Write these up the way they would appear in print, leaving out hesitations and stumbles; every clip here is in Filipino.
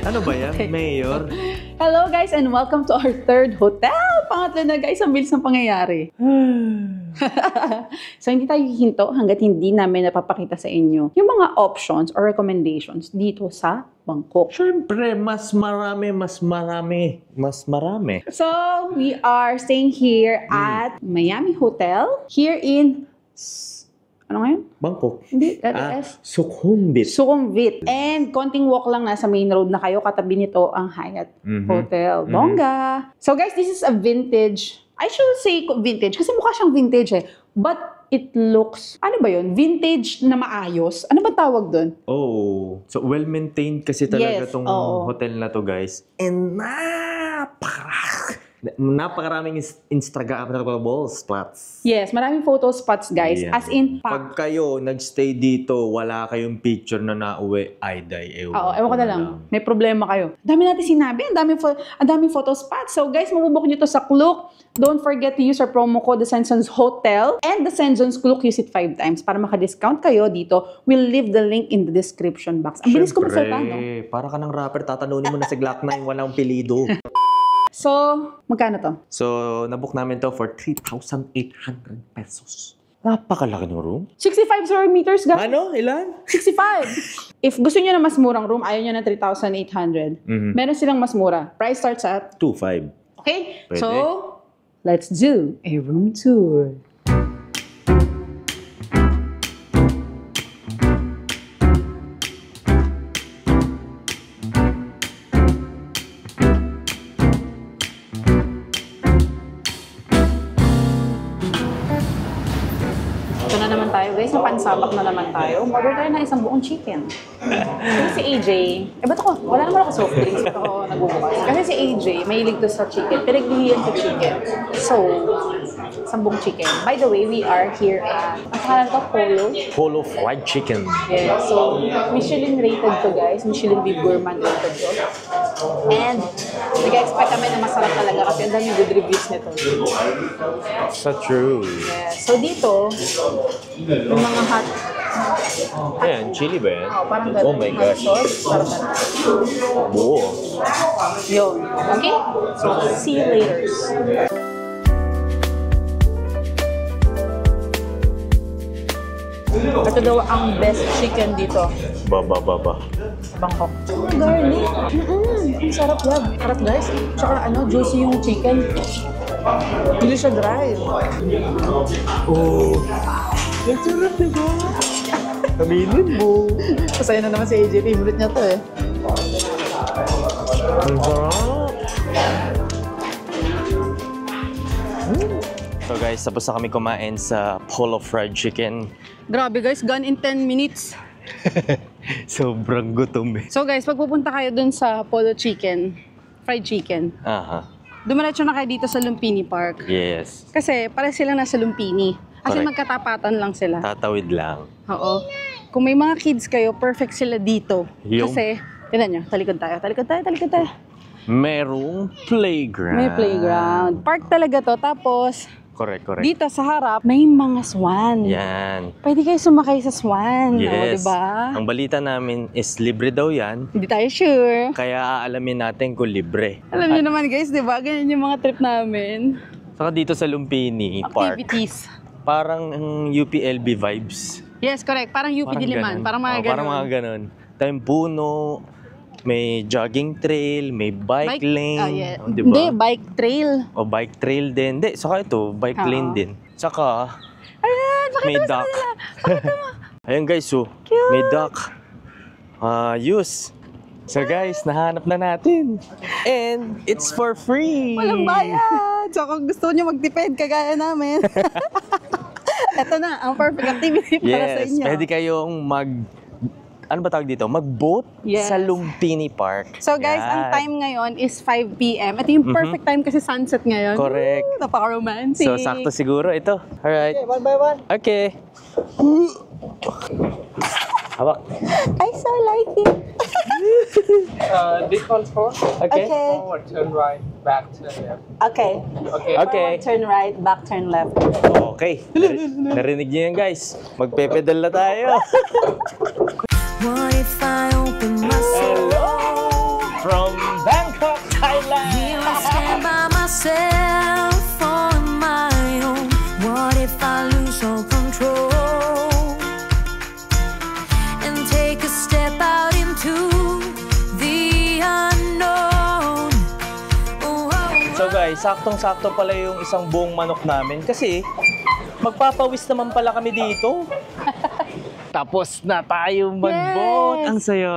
Ano ba yan? Okay. Mayor? Hello guys and welcome to our third hotel. Pangatlo na guys, ang bilis ng pangyayari. So hindi tayo hihinto hanggat hindi namin napapakita sa inyo yung mga options or recommendations dito sa Bangkok. Siyempre, mas marami. So we are staying here at Miami Hotel here in ano ngayon? Bangkok. Hindi, that is Sukhumvit. Sukhumvit. And konting walk lang, nasa main road na kayo. Katabi nito ang Hyatt Hotel. Bongga! So guys, this is a vintage. I should say vintage kasi mukha siyang vintage eh. But it looks, ano ba yun? Vintage na maayos. Ano ba tawag doon? Oh. So, well-maintained kasi talaga Yes, tong hotel na to, guys. And napakaraming Instagrammable spots. Yes, maraming photo spots guys. Yeah. As in, Pag kayo nagstay dito, wala kayong picture na nauwi, ay day, ewan ko na lang. May problema kayo. Dami natin sinabi. Ang daming photo spots. So guys, mabubook nyo to sa Klook. Don't forget to use our promo code, the Sensons Hotel. And the Sensons Klook, use it 5 times para maka-discount kayo dito. We'll leave the link in the description box. Ang bilis ko masalita, no? Para ka ng rapper, tatanunin mo na si Glock 9, walang pilido. So, magkano to? So, nabook namin to for 3,800 pesos. Napakalaki ng room. 65 square meters, guys. Ano? Ilan? 65. If gusto nyo na mas murang room, ayaw nyo na 3,800. Meron silang mas mura. Price starts at 2,500. Okay? Pwede. So, let's do a room tour. Ito na naman tayo guys, napansabak na naman tayo. Order tayo na isang buong chicken. Kasi si AJ, ba't ako? Wala naman ako soft drinks. Ba't ako nagubukas? Kasi si AJ, mahilig to sa chicken. Pinaglihan sa chicken. So, isang buong chicken. By the way, we are here at, ang pangalan ko, Polo. Polo fried chicken. Yeah, so, Michelin rated to guys. Michelin Big Gourmand rated to. And, nag-expect kami na masarap talaga kasi ang dami good reviews nito. So true. Yeah. So, dito, yung mga hot Ayan, chili ba yan? parang ganun. Oh my gosh. Sauce, parang ganun. Buo. Yun. Okay? So, see you later. Ito daw ang best chicken dito Ba. sa Bangkok. Oh, garlic. Ang sarap yan. Sarap guys. Tsaka juicy yung chicken. Hindi siya dry. Oh. Ang sarap diba? Kaminin mo. Masaya na naman si AJ. Favorite niya to eh. Ang sarap. So guys, tapos na kami kumain sa Polo fried chicken. Grabe guys, gone in 10 minutes. Sobrang gutom eh. So guys, pag pupunta kayo dun sa Polo Chicken, fried chicken, Aha. dumiretso na kayo dito sa Lumpini Park. Yes. Kasi pare sila nasa Lumpini. As in Correct. magkatapatan lang sila. Tatawid lang. Oo. Kung may mga kids kayo, perfect sila dito. Yung? Kasi, tignan nyo, talikod tayo. Merong playground. May playground. Park talaga to. Tapos, Correct. dito sa harap, may mga swan. Yan. Pwede kayo sumakay sa swan. O, Yes. diba? Ang balita namin is libre daw yan. Hindi tayo sure. Kaya aalamin natin kung libre. Alam niyo naman guys, di ba? Ganyan yung mga trip namin. Saka dito sa Lumpini Park. Activities. Parang UPLB vibes. Yes, correct. Parang UP Diliman. ganun. Parang mga ganun. Parang mga ganun. Tayong puno, may jogging trail, may bike lane. Yeah. Di Hindi, ba? bike trail. O bike trail din. Hindi, saka ito, bike lane din. Saka, Ayan, may duck. Ayan guys, so, may duck. Use. So guys, nahanap na natin. And it's for free. Walang bayad. So kung gusto nyo mag-depend kagaya namin. Ito na, ang perfect activity para sa Yes, inyo. pwede kayong ano ba tawag dito? Mag-boat Yes. sa Lumpini Park. So guys, Yan. ang time ngayon is 5 p.m. Ito yung perfect time kasi sunset ngayon. Correct. Ooh, napaka-romantic. So, sakto siguro ito. Alright. Okay, one by one. Okay. Hawak. I so like it. This one's forward. Okay. Forward, turn right, back, turn left. Okay. Okay. Okay. Forward, turn right, back, turn left. Okay. Narinig niyo yan, guys. Magpe-pedal na tayo. What if I open my soul? Hello! from Bangkok, Thailand. Will I stand by myself on my own? What if I lose all control and take a step out into the unknown? So guys, saktong-sakto pala yung isang buong manok namin kasi magpapawis naman pala kami dito. Tapos na tayo mag-boat. Yes! Ang saya.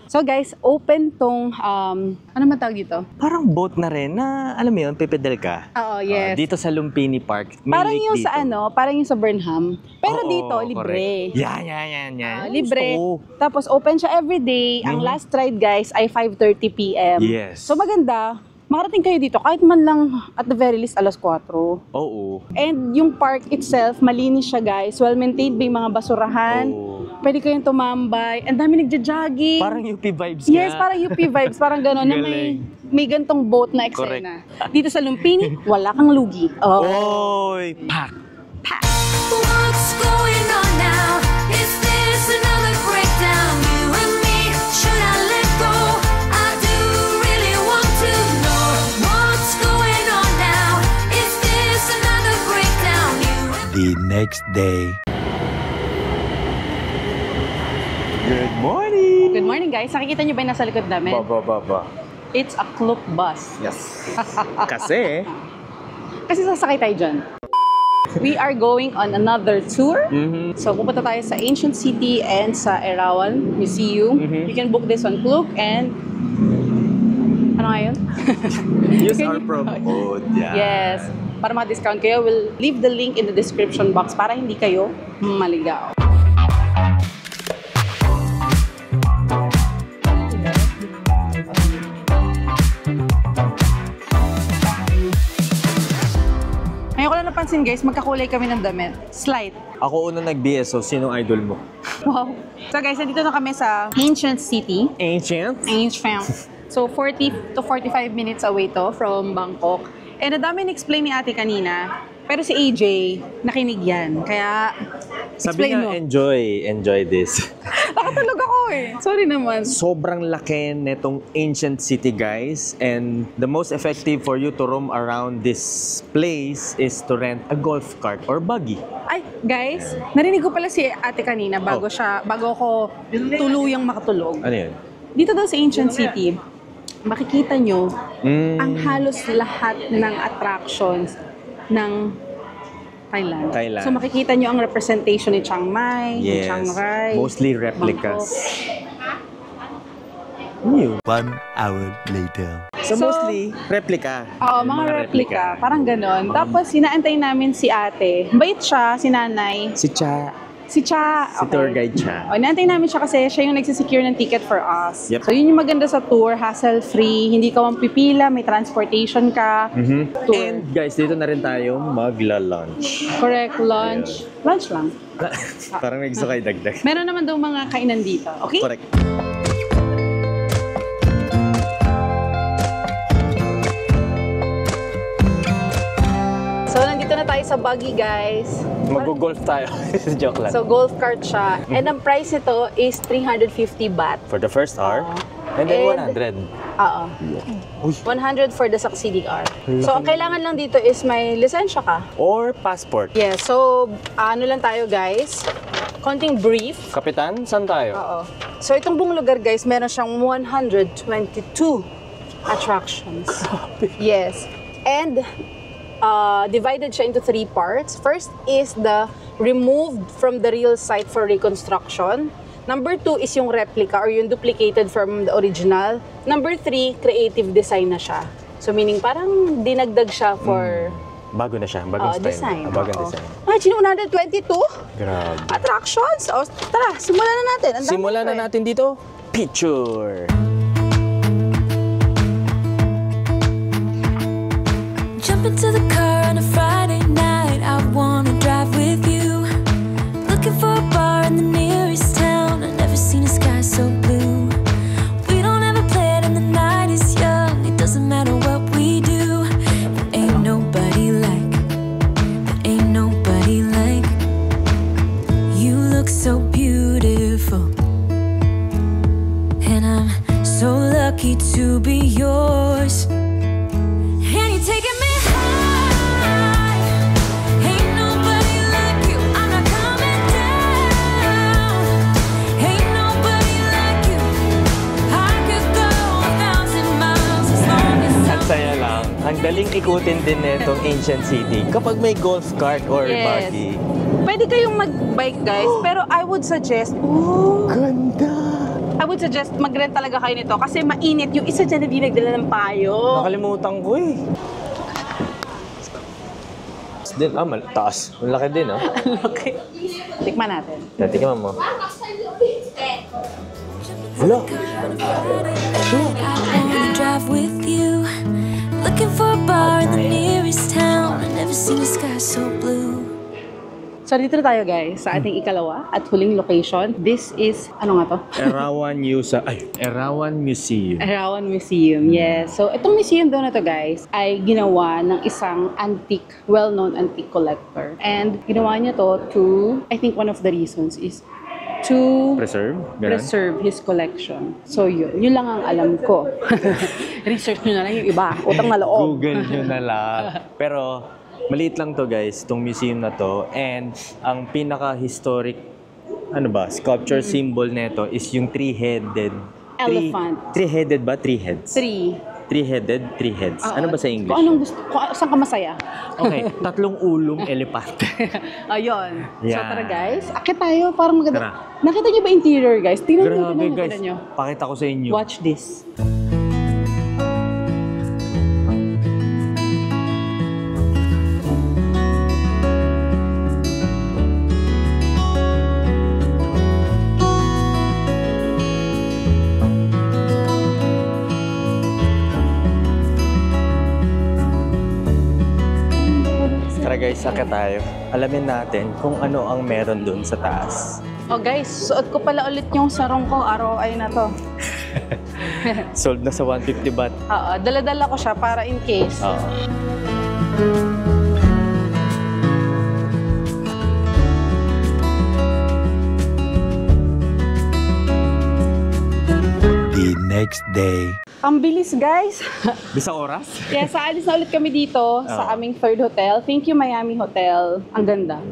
So guys, open tong, ano man tawag dito? Parang boat na rin na, alam mo yun, pipedal ka. Oo, yes. Dito sa Lumpini Park. May Parang lake yung dito. sa parang yung sa Burnham. Pero Oo, dito, libre. correct. Yan. Libre. Gusto ko. Tapos open siya everyday. Ang last ride guys ay 5:30 p.m. Yes. So maganda. Makarating kayo dito kahit man lang at the very least alas 4. Oo. And yung park itself, malinis siya guys. Well maintained, may mga basurahan. Oo. Pwede kayong tumambay. Ang dami nagja-jogging. Parang UP vibes nga. Yes, parang UP vibes. Parang gano'n na may gantong boat na eksena. Dito sa Lumpini, wala kang lugi. Oy, pak! What's going on now? Is this another breakdown? You and me, should I let go? I do really want to know what's going on now. Is this another breakdown? You and The next day. Good morning! Good morning guys. Nakikita niyo ba yung nasa likod namin? Baba. It's a Klook bus. Yes. Kasi, Kasi sasakay tayo dyan. We are going on another tour. Mhm. So pupunta tayo sa Ancient City and sa Erawan Museum. You can book this on Klook and... Ano nga yun? use Can our you- promo code. Yeah. Yes. Para ma-discount kayo, we'll leave the link in the description box para hindi kayo maligaw. Ngayon ko lang napansin guys, magkakulay kami ng damit. Slight. Ako una nag-BSO, sinong idol mo? Wow. So guys, nandito na kami sa Ancient City. Ancient? Ancient. So 40 to 45 minutes away to from Bangkok. And ang dami na-explain ni ate kanina. Pero si AJ, nakinig yan. Kaya, Sabi explain nga, mo. enjoy this. Nakatulog ako eh. Sorry naman. Sobrang laki netong Ancient City, guys. And the most effective for you to roam around this place is to rent a golf cart or buggy. Ay, guys, narinig ko pala si ate kanina bago ako tuluyang makatulog. Ano yun? Dito daw sa Ancient City, makikita nyo ang halos lahat ng attractions ng Thailand. Thailand. So makikita nyo ang representation ni Chiang Mai, ni Yes. Chiang Rai, Mostly replicas. Bangkok. Ano yun? 1 hour later. So, So, mostly, replica. Oo, mga replica. Parang ganon. Tapos, sinaantay namin si ate. Bait siya, si nanay. Si Cha. Si Cha. Si tour guide Cha. O, inaantay namin siya kasi siya yung nagsisecure ng ticket for us. Yep. So, yun yung maganda sa tour. Hassle-free. Hindi ka pipila. May transportation ka. Tour. And guys, dito na rin tayo magla-lunch. Correct. Lunch. Lunch lang. Parang may gusto kayo dagdag. Meron naman daw mga kainan dito. Okay? Correct. So, nandito na tayo sa buggy, guys. Mag-golf tayo. Joke lang. So, golf cart siya. And ang price nito is 350 baht. For the first hour, and then 100. Oo. 100 for the succeeding hour. So, ang kailangan lang dito is may lisensya ka. Or passport. Yeah, so, ano lang tayo, guys. Konting brief. Kapitan, saan tayo? Oo. So, itong buong lugar, guys, meron siyang 122 attractions. Yes. And, divided siya into 3 parts. First is the removed from the real site for reconstruction. Number 2 is yung replica or yung duplicated from the original. Number 3, creative design na siya. So meaning parang dinagdag siya for Bago na siya. Bagong style. design. Bagong Oo. design. Imagine, 122 Grabe. attractions. O, tara, simulan na natin. Ang dami Simulan nito na eh. natin dito. Picture. Jump into the car on a Friday night. I wanna drive with you. Looking for a bar in the nearest town. I've never seen a sky so blue. We don't ever play it and the night is young. It doesn't matter what we do. There ain't nobody like. There ain't nobody like. You look so beautiful. And I'm so lucky to be yours. And you're taking me high. Ain't nobody like you. I'm not coming down. Ain't nobody like you. I could go 1,000 miles as long as At saya lang. Ang daling ikutin din nitong Ancient City kapag may golf cart or Yes. buggy. Pwede kayong mag-bike, guys, pero I would suggest, Ganda! I would suggest mag-rent talaga kayo nito kasi mainit. Yung isa dyan na di nagdala ng payo. Nakalimutan ko eh. Din, taas. Malaki din, oh. Okay. Tikman natin. Tingnan mo. Wala. I wanna drive with you. Looking for a bar in the nearest town. I've never seen the sky so blue. So, dito na tayo, guys, sa ating ikalawa at huling location. This is, ano nga to? Erawan Museum. Erawan Museum, yes. So, itong museum daw na to, guys, ay ginawa ng isang antique, well-known antique collector. And ginawa niya to to, I think one of the reasons is to preserve his collection. So, yun. Yun lang ang alam ko. Research nyo na lang yung iba. Utang na loob. Google nyo na lang. Pero, maliit lang to guys, itong museum na to. And ang pinaka-historic, sculpture symbol nito is yung three-headed. Elephant. Three-headed ba? Three heads? Three-headed, three heads. Oo. Ano ba sa English? Kung anong gusto, saan ka masaya? Okay, tatlong ulong elepante. Ayun. So, Yan. tara guys. Akit tayo. Parang maganda. Tara. Nakita niyo ba interior, guys? Tingnan niyo, Grabe tingnan guys, niyo. pakita ko sa inyo. Watch this. Tara guys, sakit tayo. Alamin natin kung ano ang meron dun sa taas. Oh guys, suot ko pala ulit yung sarong ko. Araw ay na to. Sold na sa 150 baht. Oo, dala-dala ko siya para in case. Oo. The next day. Ang bilis, guys. Bisa oras? Kaya aalis na ulit kami dito sa aming third hotel. Thank you, Miami Hotel. Ang ganda.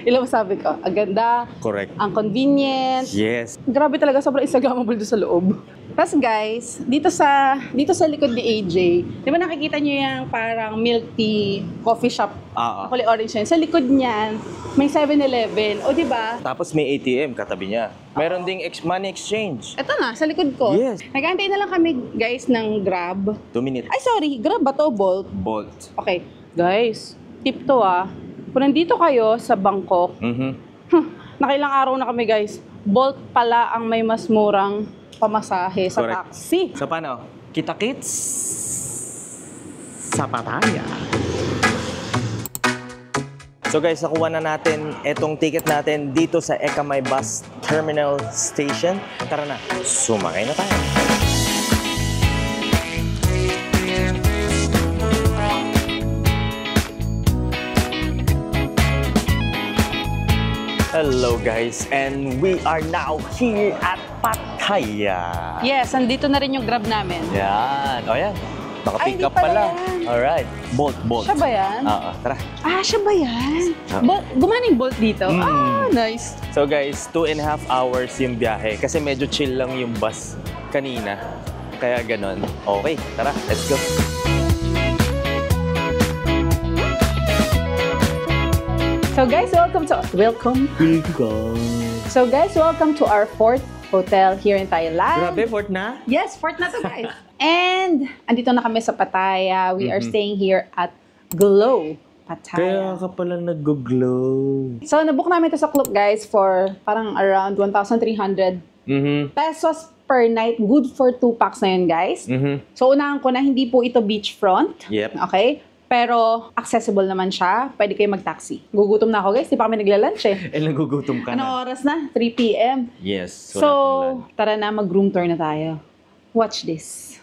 Ilang sabi ko, ang ganda, Correct. ang convenient. Yes. Grabe talaga, sobrang Instagrammable doon sa loob. Tapos guys, dito sa likod ni AJ, di ba nakikita niyo yung parang milk tea coffee shop? Oo. Kulay orange yan. Sa likod niyan, may 7-Eleven. O di ba? Tapos may ATM katabi niya. Meron ding money exchange. Ito na, sa likod ko. Yes. Nag-aantay na lang kami guys ng Grab. 2 minutes. Ay sorry, Grab ba to? Bolt? Bolt. Okay, guys, tip to Kung nandito kayo sa Bangkok, nakailang araw na kami guys, Bolt pala ang may mas murang pamasahe sa Correct. taxi. So paano? Kita-kits sa Pattaya. So guys, nakuha na natin etong ticket natin dito sa Ekamay Bus Terminal Station. Tara na, sumakay na tayo. Hello guys, and we are now here at Pattaya. Yes, andito na rin yung Grab namin. Yan. O yan. Naka-pick Ay, up di pala pala. yan. Alright. Bolt. Siya ba yan? Oo, tara. Ah, siya ba yan? Gumana yung Bolt dito? Mm. Ah, nice. So guys, 2.5 hours yung biyahe kasi medyo chill lang yung bus kanina. Kaya ganon. Okay, tara. Let's go. So guys, welcome. So guys, welcome to our fourth hotel here in Thailand. Grabe, fort na? Yes, fourth na to guys. And andito na kami sa Pattaya. We are staying here at Glow Pattaya. Kaya ka pala nag-glow. So nabook namin to sa club guys for parang around 1,300 pesos per night. Good for 2 packs na yun guys. So unahan ko na hindi po ito beachfront. Yep. Okay? Pero accessible naman siya. Pwede kayo mag-taxi. Gugutom na ako guys. Di pa kami nagla-lunch eh. Nagugutom ka Anong na. oras na? 3 p.m. Yes. So, tara na, mag-room tour na tayo. Watch this.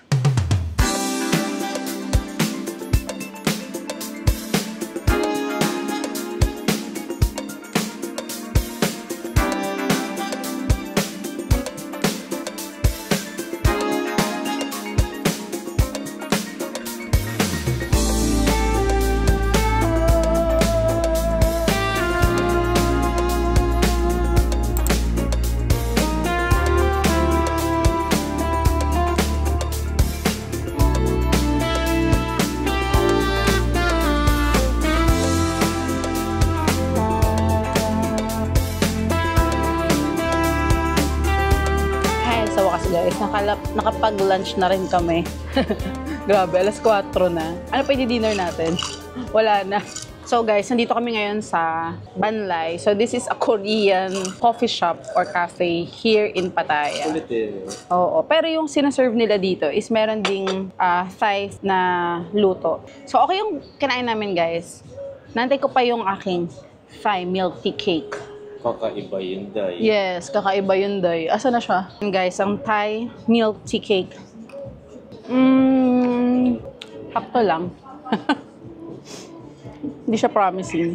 nakapag-lunch na rin kami. Grabe, alas 4 na. Ano pa i-dinner natin? Wala na. So guys, nandito kami ngayon sa Banlay. So this is a Korean coffee shop or cafe here in Pattaya. Oo, pero yung sinaserve nila dito is meron ding Thai na luto. So okay yung kinain namin guys. Nantay ko pa yung aking Thai milk tea cake. Kakaiba yun, Day. Yes, kakaiba yun, Day. Asa na siya? Yun, guys, ang Thai milk tea cake. Hakto lang. Hindi siya promising.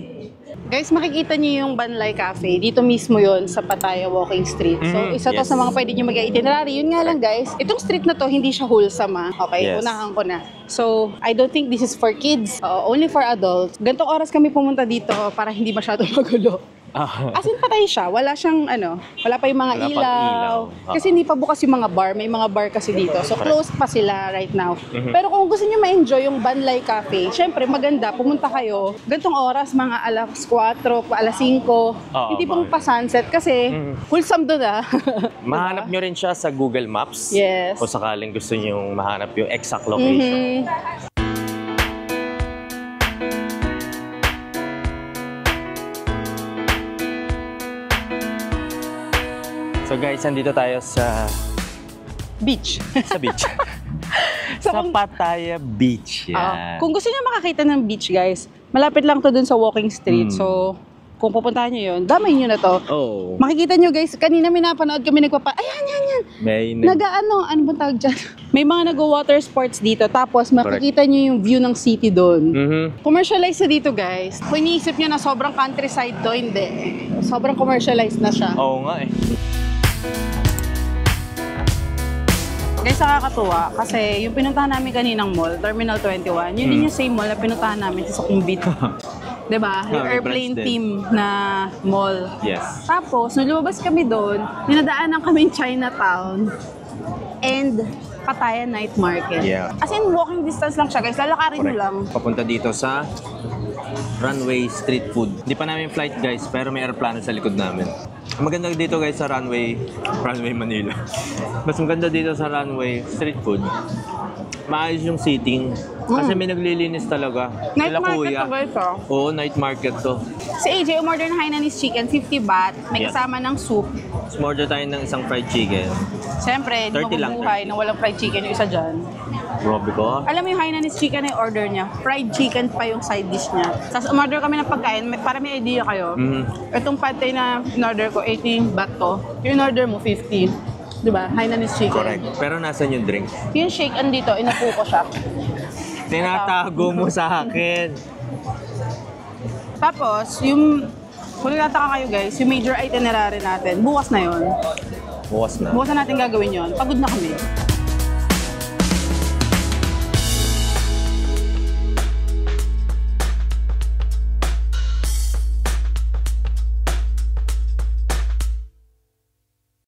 Guys, makikita niyo yung Banlay Cafe. Dito mismo yon sa Pattaya Walking Street. So, isa to yes. sa mga pwede niyo mag-itinerary. Yun nga lang, guys. Itong street na to, hindi siya wholesome, Okay, Yes. unahan ko na. So, I don't think this is for kids. Only for adults. Gantong oras kami pumunta dito para hindi masyado magulo. As in, patay siya. Wala siyang, wala pa yung mga Wala pang ilaw. ilaw. Kasi hindi pa bukas yung mga bar. May mga bar kasi dito. So, closed pa sila right now. Pero kung gusto niyo ma-enjoy yung Banlay Cafe, syempre, maganda. Pumunta kayo. Gantong oras, mga alas 4, alas 5. Hindi pang pa-sunset kasi wholesome doon, Mahanap nyo rin siya sa Google Maps. Yes. Kung sakaling gusto nyo mahanap yung exact location. So guys, nandito tayo sa Beach. beach. So, sa Pattaya Beach. Yan. Kung gusto niyo makakita ng beach, guys, malapit lang to dun sa walking street. So, kung pupuntahan niyo yun, damay niyo na to. Oh. Makikita niyo guys, kanina may napanood kami ayan. May Ano bang tawag dyan? May mga nag-water sports dito, tapos makikita niyo yung view ng city doon. Commercialized na dito guys. Kung iniisip niyo na sobrang countryside to, hindi. Sobrang commercialized na siya. Oo nga eh. Guys, nakakatuwa kasi yung pinuntahan namin kaninang mall, Terminal 21, yun din yung same mall na pinuntahan namin sa Sukhumvit. Diba? Yung may airplane branch din. team na mall. Yes. Tapos, nung lumabas kami doon, ninadaanan kami Chinatown and Pattaya Night Market. Yeah. As in, walking distance lang siya guys. Lalakarin nyo lang. Papunta dito sa Runway Street Food. Hindi pa namin flight guys, pero may aeroplano sa likod namin. Ang maganda dito guys sa Runway Manila. Mas maganda dito sa Runway Street Food. Maayos yung seating. Kasi may naglilinis talaga. Night Sila market kuya. to guys, Oo, night market to. Si AJ, umorder na Hainanese chicken, 50 baht. May Yes. kasama ng soup. Order tayo ng isang fried chicken. Siyempre, di 30 lang, mabubuhay na walang fried chicken yung isa dyan. Grabe ko. Alam mo yung Hainanese chicken na order niya, fried chicken pa yung side dish niya. Tapos umorder kami ng pagkain, para may idea kayo. Itong pad thai na in-order ko, 80 baht to. Yung in-order mo, 50. Diba? Hainanese chicken. Correct. Pero nasan yung drink? Yung shake andito, inapo ko siya. Tinatago mo sa akin. Tapos, yung, kung nagtataka kayo guys, yung major itinerary natin, bukas na yon. Bukas na. Bukas na natin gagawin yon. Pagod na kami.